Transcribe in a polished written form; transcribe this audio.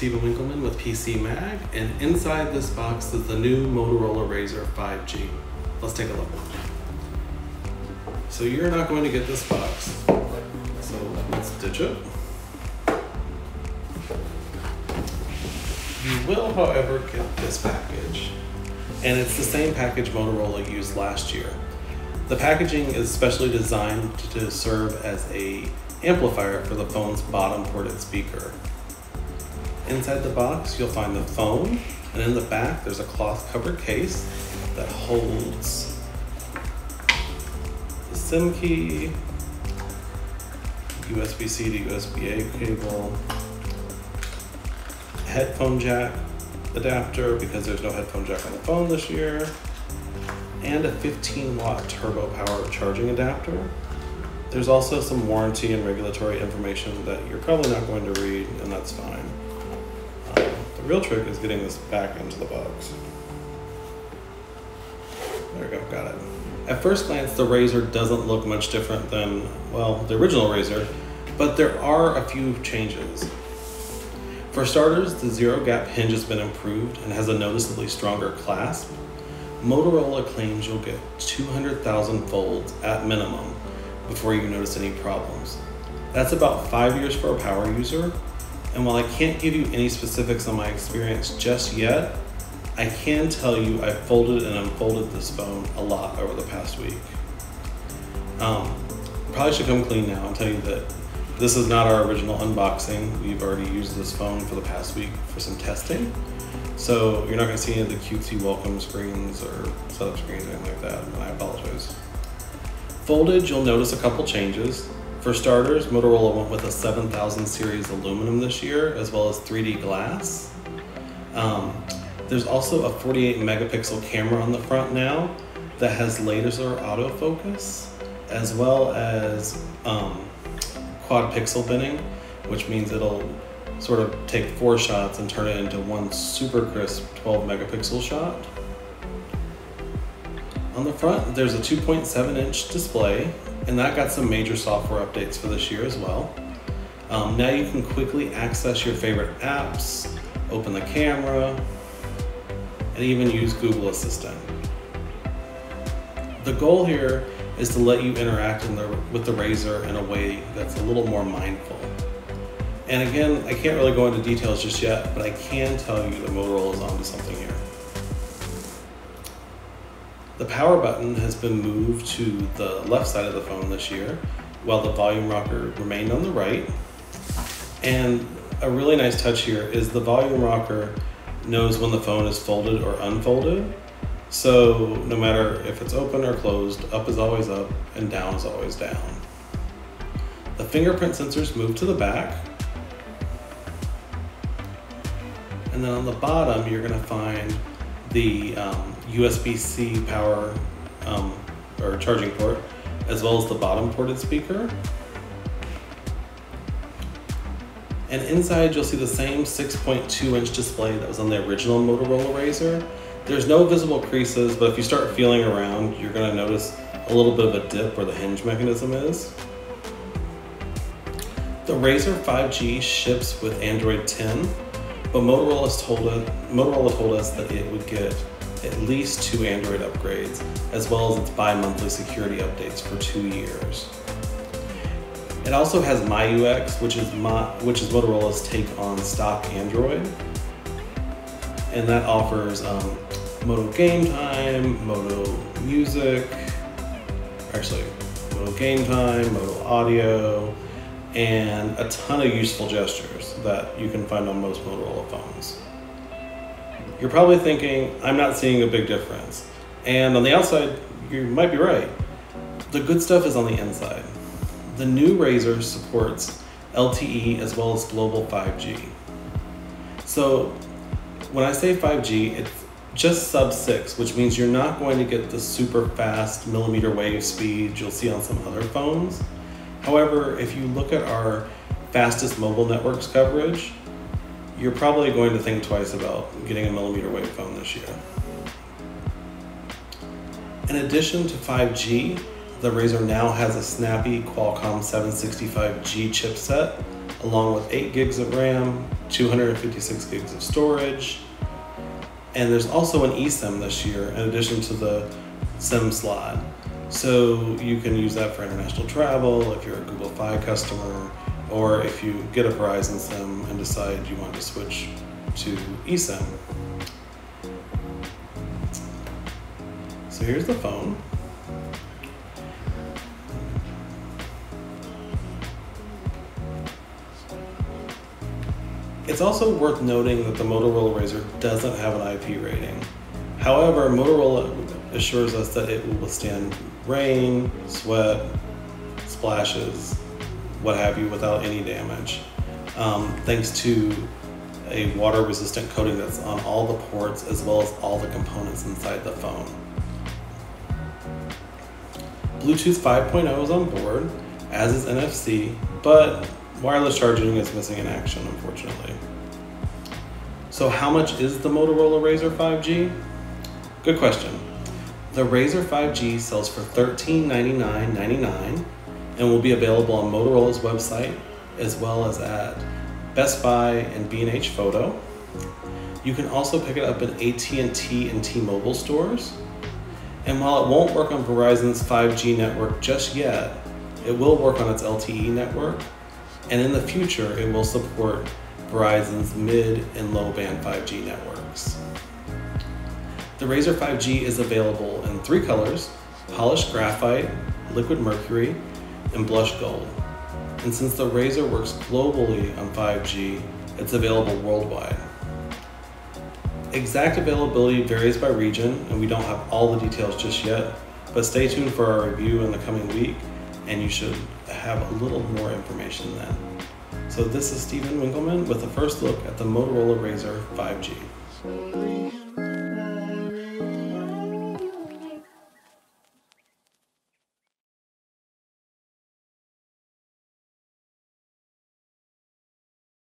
Stephen Winkleman with PC Mag, and inside this box is the new Motorola Razr 5G. Let's take a look. So you're not going to get this box, so let's ditch it. You will, however, get this package, and it's the same package Motorola used last year. The packaging is specially designed to serve as an amplifier for the phone's bottom ported speaker. Inside the box, you'll find the phone, and in the back, there's a cloth-covered case that holds the SIM key, USB-C to USB-A cable, headphone jack adapter because there's no headphone jack on the phone this year, and a 15-watt turbo power charging adapter. There's also some warranty and regulatory information that you're probably not going to read, and that's fine. The real trick is getting this back into the box. There we go, got it. At first glance, the Razr doesn't look much different than, well, the original Razr, but there are a few changes. For starters, the zero gap hinge has been improved and has a noticeably stronger clasp. Motorola claims you'll get 200,000 folds at minimum before you notice any problems. That's about 5 years for a power user, and while I can't give you any specifics on my experience just yet, I can tell you I've folded and unfolded this phone a lot over the past week. Probably should come clean now and tell you that this is not our original unboxing. We've already used this phone for the past week for some testing. So you're not gonna see any of the cutesy welcome screens or setup screens or anything like that, and I apologize. Folded, you'll notice a couple changes. For starters, Motorola went with a 7000 series aluminum this year, as well as 3D glass. There's also a 48 megapixel camera on the front now that has laser autofocus, as well as quad pixel binning, which means it'll sort of take 4 shots and turn it into one super crisp 12 megapixel shot. On the front, there's a 2.7-inch display, and that got some major software updates for this year as well. Now you can quickly access your favorite apps, open the camera, and even use Google Assistant. The goal here is to let you interact with the Razr in a way that's a little more mindful. And again, I can't really go into details just yet, but I can tell you that Motorola is onto something here. The power button has been moved to the left side of the phone this year, while the volume rocker remained on the right. And a really nice touch here is the volume rocker knows when the phone is folded or unfolded. So no matter if it's open or closed, up is always up and down is always down. The fingerprint sensors move to the back. And then on the bottom, you're gonna find the USB-C power or charging port, as well as the bottom ported speaker. And inside, you'll see the same 6.2-inch display that was on the original Motorola Razr. There's no visible creases, but if you start feeling around, you're gonna notice a little bit of a dip where the hinge mechanism is. The Razr 5G ships with Android 10, but Motorola told us that it would get at least 2 Android upgrades, as well as its bi-monthly security updates for 2 years. It also has MyUX, which is Motorola's take on stock Android, and that offers Moto Game Time, Moto Music, actually Moto Game Time, Moto Audio, and a ton of useful gestures that you can find on most Motorola phones. You're probably thinking, I'm not seeing a big difference. And on the outside, you might be right. The good stuff is on the inside. The new Razr supports LTE as well as global 5G. So when I say 5G, it's just sub 6, which means you're not going to get the super fast millimeter wave speeds you'll see on some other phones. However, if you look at our fastest mobile networks coverage, you're probably going to think twice about getting a millimeter wave phone this year. In addition to 5G, the Razr now has a snappy Qualcomm 765G chipset along with 8 gigs of RAM, 256 gigs of storage, and there's also an eSIM this year in addition to the SIM slot. So you can use that for international travel, if you're a Google Fi customer, or if you get a Verizon SIM and decide you want to switch to eSIM. So here's the phone. It's also worth noting that the Motorola Razr doesn't have an IP rating. However, Motorola assures us that it will withstand rain, sweat, splashes, what have you, without any damage, thanks to a water-resistant coating that's on all the ports as well as all the components inside the phone. Bluetooth 5.0 is on board, as is NFC, but wireless charging is missing in action, unfortunately. So how much is the Motorola Razr 5G? Good question. The Razr 5G sells for $1399.99 and will be available on Motorola's website as well as at Best Buy and B&H Photo. You can also pick it up at AT&T and T-Mobile stores. And while it won't work on Verizon's 5G network just yet, it will work on its LTE network, and in the future it will support Verizon's mid and low band 5G networks. The Razr 5G is available in 3 colors: polished graphite, liquid mercury, and blush gold. And since the Razr works globally on 5G, it's available worldwide. Exact availability varies by region, and we don't have all the details just yet, but stay tuned for our review in the coming week, and you should have a little more information then. So this is Stephen Winkleman with a first look at the Motorola Razr 5G.